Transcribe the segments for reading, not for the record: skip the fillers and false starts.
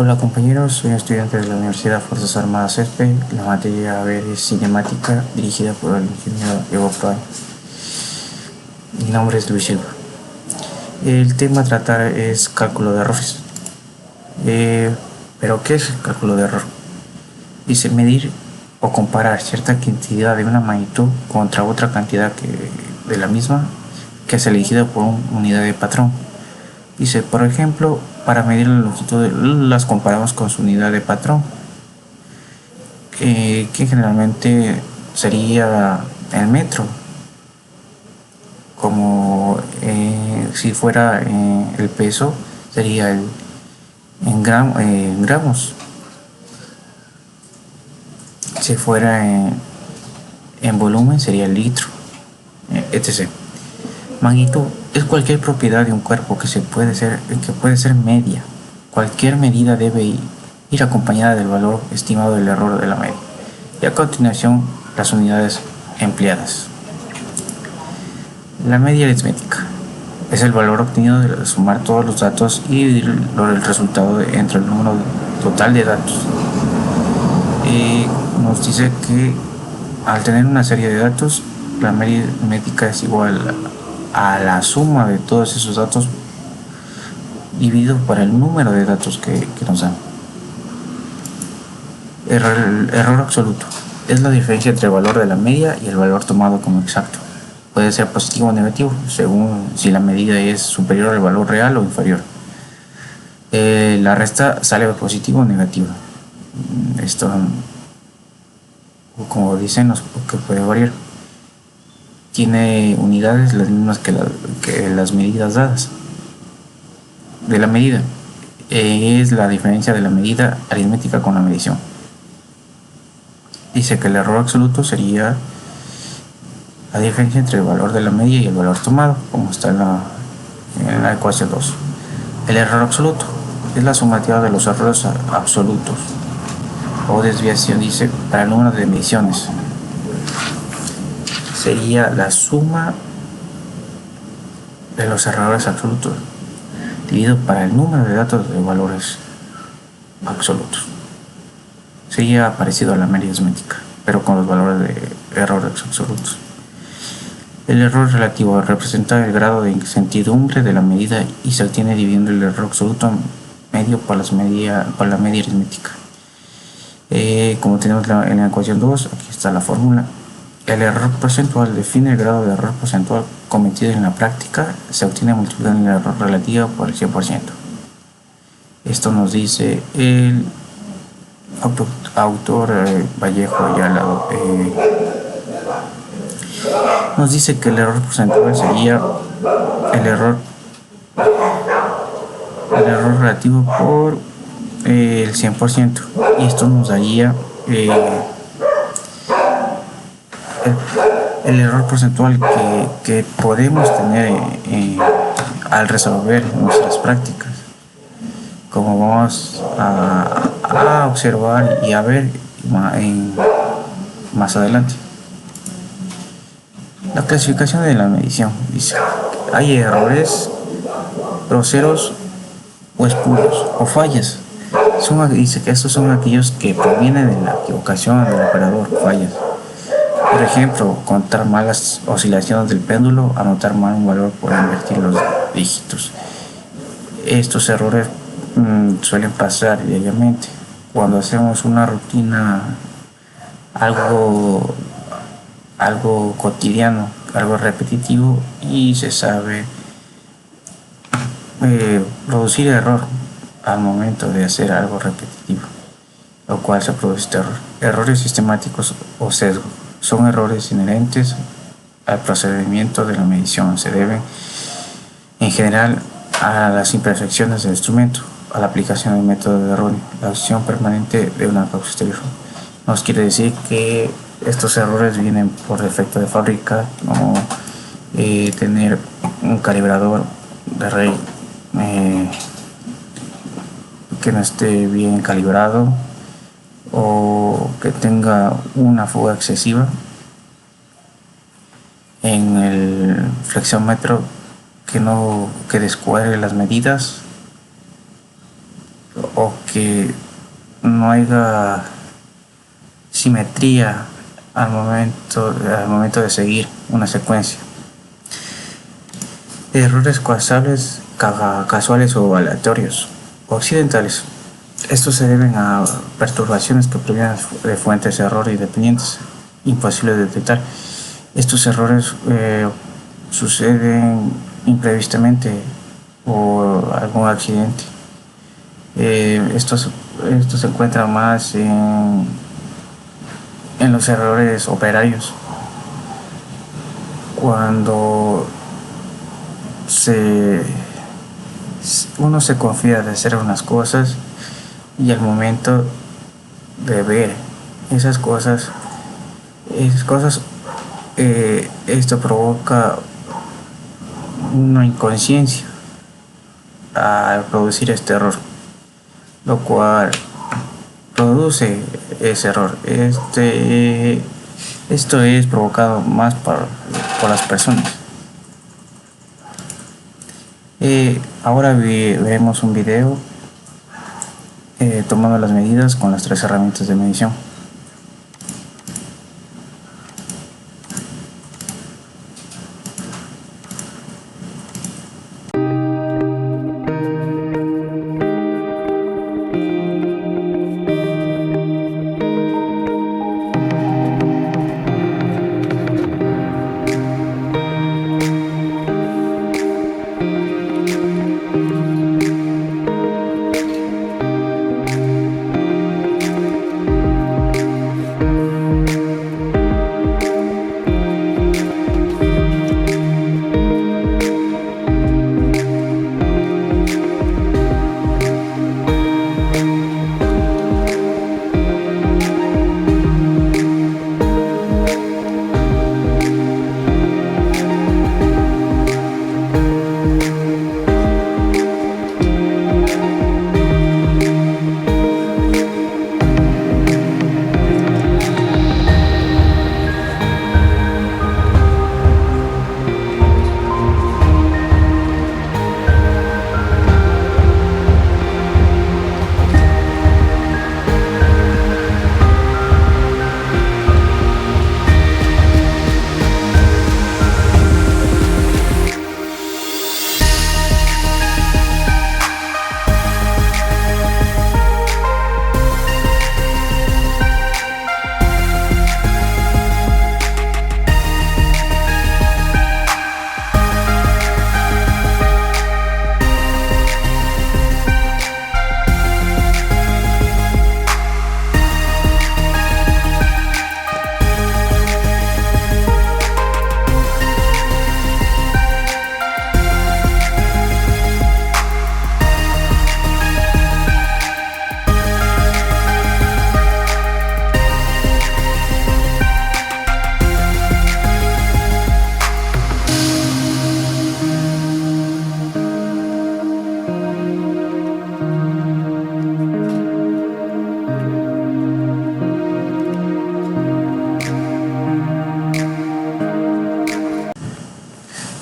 Hola compañeros, soy un estudiante de la Universidad Fuerzas Armadas ESPE. La materia a ver es cinemática, dirigida por el ingeniero Evo Pruan. Mi nombre es Luis Silva. El tema a tratar es cálculo de errores. ¿Pero qué es el cálculo de error? Dice medir o comparar cierta cantidad de una magnitud contra otra cantidad de la misma que es elegida por una unidad de patrón. Dice, por ejemplo, para medir la longitud las comparamos con su unidad de patrón, que generalmente sería el metro, como si fuera el peso sería en gramos, si fuera en volumen sería el litro, etc. Magnitud es cualquier propiedad de un cuerpo que puede ser media. Cualquier medida debe ir acompañada del valor estimado del error de la media. Y a continuación, las unidades empleadas. La media aritmética es el valor obtenido de sumar todos los datos y dividir el resultado entre el número total de datos. Nos dice que al tener una serie de datos, la media aritmética es igual a la suma de todos esos datos dividido por el número de datos que nos dan. Error absoluto es la diferencia entre el valor de la media y el valor tomado como exacto. Puede ser positivo o negativo según si la medida es superior al valor real o inferior. La resta sale positivo o negativo. Esto, como dicen, que puede variar. Tiene unidades las mismas que las medidas dadas. De la medida es la diferencia de la medida aritmética con la medición. Dice que el error absoluto sería la diferencia entre el valor de la media y el valor tomado, como está en la ecuación 2. El error absoluto es la sumativa de los errores absolutos o desviación, dice, para el número de mediciones. Sería la suma de los errores absolutos dividido para el número de datos de valores absolutos. Sería parecido a la media aritmética, pero con los valores de errores absolutos. El error relativo representa el grado de incertidumbre de la medida y se obtiene dividiendo el error absoluto medio por la media aritmética. Como tenemos en la ecuación 2, aquí está la fórmula. El error porcentual define el grado de error porcentual cometido en la práctica. Se obtiene multiplicando el error relativo por el 100%. Esto nos dice el autor Vallejo Ayala. Nos dice que el error porcentual sería el error relativo por el 100%, y esto nos daría el error porcentual que podemos tener al resolver nuestras prácticas, como vamos a observar y a ver más adelante. La clasificación de la medición dice: hay errores groseros o espurios o fallas. Dice que estos son aquellos que provienen de la equivocación del operador, fallas. Por ejemplo, contar mal las oscilaciones del péndulo, anotar mal un valor por invertir los dígitos. Estos errores suelen pasar diariamente cuando hacemos una rutina, algo cotidiano, algo repetitivo, y se sabe producir error al momento de hacer algo repetitivo, lo cual se produce este error. Errores sistemáticos o sesgo son errores inherentes al procedimiento de la medición. Se deben en general a las imperfecciones del instrumento, a la aplicación del método de erróneo, la acción permanente de una causa exterior. Nos quiere decir que estos errores vienen por defecto de fábrica, como tener un calibrador de REI que no esté bien calibrado, o que tenga una fuga excesiva en el flexómetro, que descuadre las medidas, o que no haya simetría al momento de seguir una secuencia. Errores casuales o aleatorios o accidentales. Estos se deben a perturbaciones que provienen de fuentes de error independientes, imposibles de detectar. Estos errores suceden imprevistamente o algún accidente. Estos se encuentran más en los errores operarios, cuando uno se confía de hacer unas cosas y al momento de ver esas cosas, esto provoca una inconsciencia al producir este error, lo cual produce ese error. Esto es provocado más por las personas. Ahora veremos un video tomando las medidas con las 3 herramientas de medición.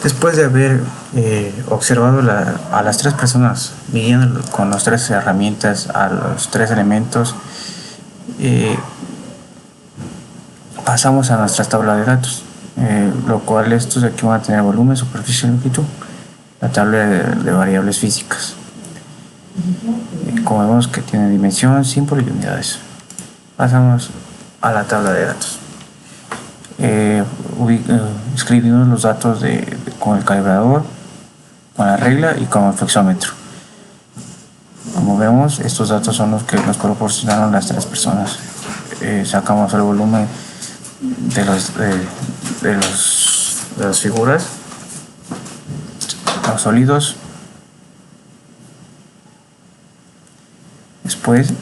Después de haber observado a las 3 personas midiendo con las 3 herramientas a los 3 elementos, pasamos a nuestra tabla de datos, lo cual estos de aquí van a tener volumen, superficie y longitud, la tabla de variables físicas. Como vemos que tiene dimensión, símbolo y unidades. Pasamos a la tabla de datos. Escribimos los datos con el calibrador, con la regla y con el flexómetro. Como vemos, estos datos son los que nos proporcionaron las 3 personas. Sacamos el volumen de las figuras, los sólidos. Después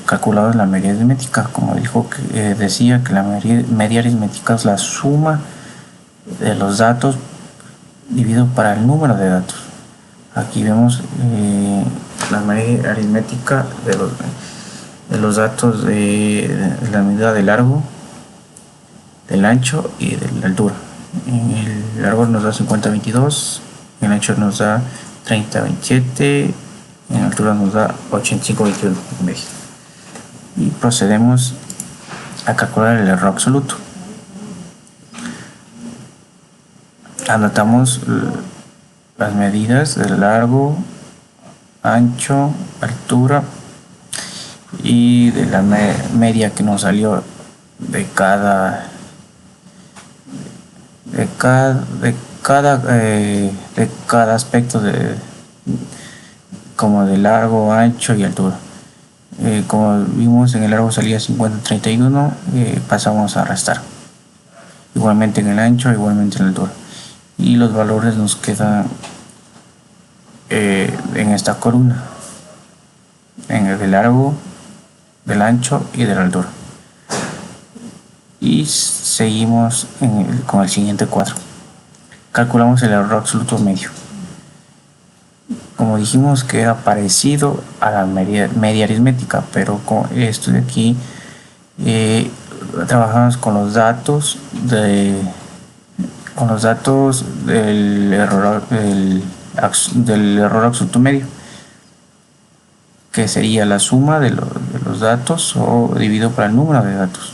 calculado la media aritmética, como decía que la media aritmética es la suma de los datos dividido para el número de datos. Aquí vemos la media aritmética de los datos de la medida del largo, del ancho y de la altura. El largo nos da 50,22, el ancho nos da 30,27 En altura nos da 85,21 medio. Y procedemos a calcular el error absoluto. Anotamos las medidas del largo, ancho, altura y de la media que nos salió de cada aspecto como de largo, ancho y altura. Como vimos, en el largo salía 50,31, pasamos a restar. Igualmente en el ancho, igualmente en la altura. Y los valores nos quedan en esta columna, en el del largo, del ancho y de la altura. Y seguimos con el siguiente cuadro. Calculamos el error absoluto medio. Como dijimos que era parecido a la media aritmética, pero con esto de aquí trabajamos con los datos del error absoluto medio, que sería la suma de los datos o dividido por el número de datos.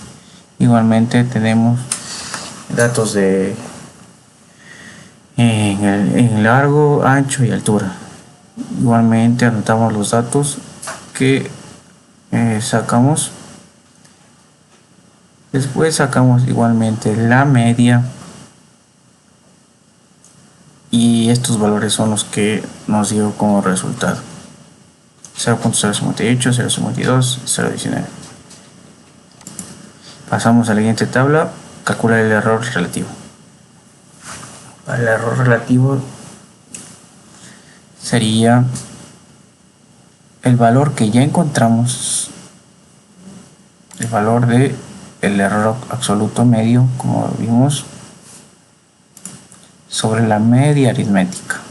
Igualmente tenemos datos en largo, ancho y altura. Igualmente anotamos los datos que sacamos. Después sacamos igualmente la media, y estos valores son los que nos dio como resultado 0.058, 0.52, 0.19. Pasamos a la siguiente tabla, calcular el error relativo. Para el error relativo sería el valor que ya encontramos, el valor de el error absoluto medio, como vimos, sobre la media aritmética.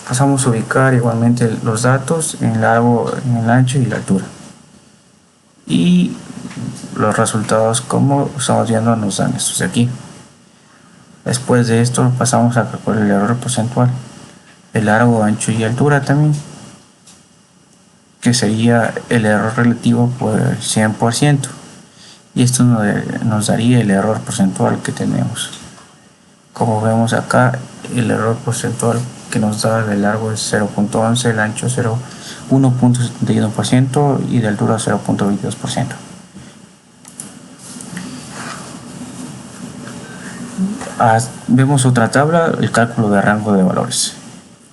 Pasamos a ubicar igualmente los datos en el largo, en el ancho y la altura. Y los resultados, como estamos viendo, nos dan estos de aquí. Después de esto pasamos a calcular el error porcentual, el largo, ancho y altura también, que sería el error relativo por el 100%, y esto nos daría el error porcentual que tenemos. Como vemos acá, el error porcentual que nos da de largo es 0.11, el ancho 1.71% y de altura 0.22%. Vemos otra tabla, el cálculo de rango de valores.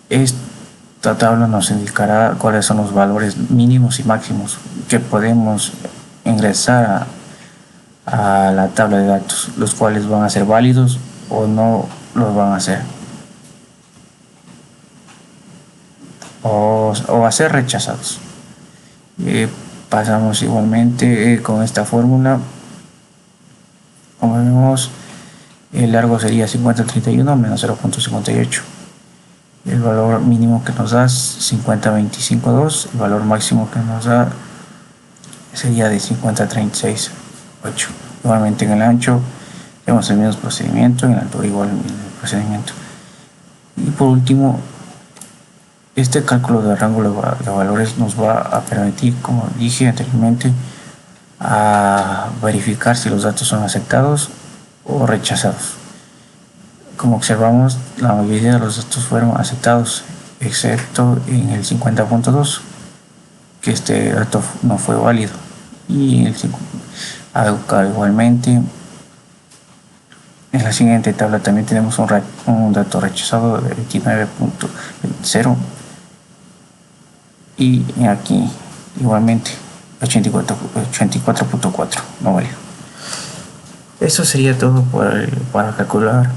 Esta tabla nos indicará cuáles son los valores mínimos y máximos que podemos ingresar a la tabla de datos, los cuales van a ser válidos o no los van a ser, o a ser rechazados. Pasamos igualmente con esta fórmula. Como vemos, el largo sería 50,31 menos 0.58. El valor mínimo que nos da es 50,25,2. El valor máximo que nos da sería de 50,36,8. Igualmente en el ancho tenemos el mismo procedimiento, en la altura igual el mismo procedimiento. Y por último, este cálculo de rango de valores nos va a permitir, como dije anteriormente, a verificar si los datos son aceptados o rechazados. Como observamos, la mayoría de los datos fueron aceptados, excepto en el 50.2, que este dato no fue válido. Y igualmente en la siguiente tabla también tenemos un dato rechazado de 29.0, y aquí igualmente 84.4 no válido. Eso sería todo para calcular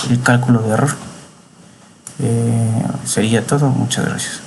el cálculo de error. Sería todo. Muchas gracias.